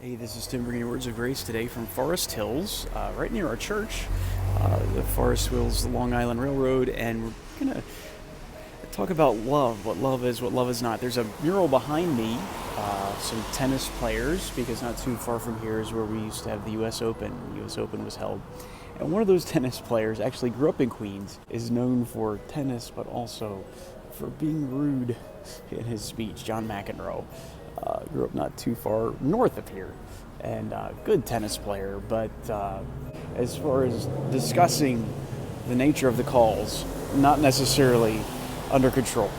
Hey, this is Tim bringing you Words of Grace today from Forest Hills, right near our church, the Forest Hills, the Long Island Railroad, and we're going to talk about love, what love is not. There's a mural behind me, some tennis players, because not too far from here is where we used to have the U.S. Open. The U.S. Open was held. And one of those tennis players actually grew up in Queens, is known for tennis, but also for being rude in his speech. John McEnroe grew up not too far north of here, and good tennis player, but as far as discussing the nature of the calls, not necessarily under control.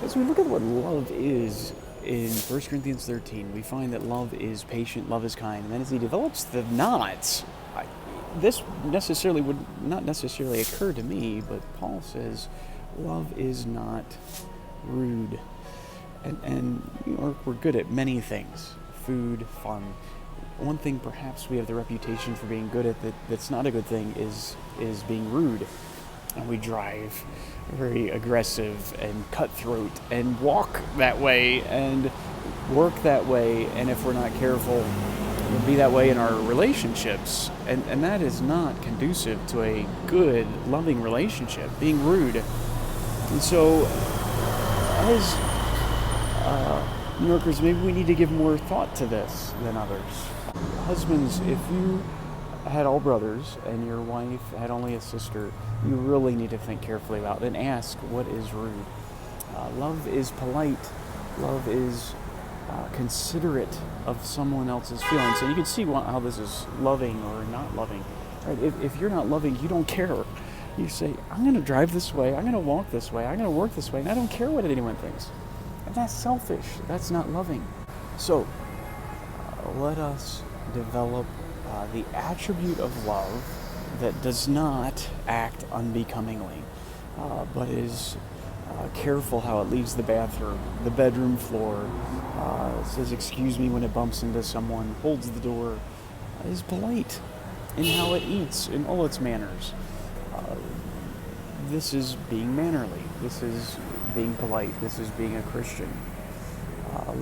As we look at what love is in 1 Corinthians 13, we find that love is patient, love is kind, and then as he develops the nots, this necessarily would not necessarily occur to me, but Paul says love is not rude. And we're good at many things, food, fun. One thing perhaps we have the reputation for being good at that's not a good thing is being rude. And we drive very aggressive and cutthroat and walk that way and work that way. And if we're not careful, we'll be that way in our relationships. And that is not conducive to a good, loving relationship, being rude. And so as New Yorkers, maybe we need to give more thought to this than others. Husbands, if you had all brothers and your wife had only a sister, you really need to think carefully about it and ask, what is rude? Love is polite. Love is considerate of someone else's feelings. And you can see how this is loving or not loving. Right? If you're not loving, you don't care. You say, I'm going to drive this way, I'm going to walk this way, I'm going to work this way, and I don't care what anyone thinks. And that's selfish. That's not loving. So let us develop the attribute of love that does not act unbecomingly, but is careful how it leaves the bathroom, the bedroom floor, says excuse me when it bumps into someone, holds the door, is polite in how it eats, in all its manners. This is being mannerly. This is being polite. This is being a Christian.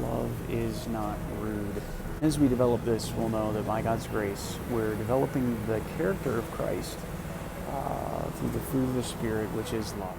Love is not rude. As we develop this, we'll know that by God's grace, we're developing the character of Christ through the fruit of the Spirit, which is love.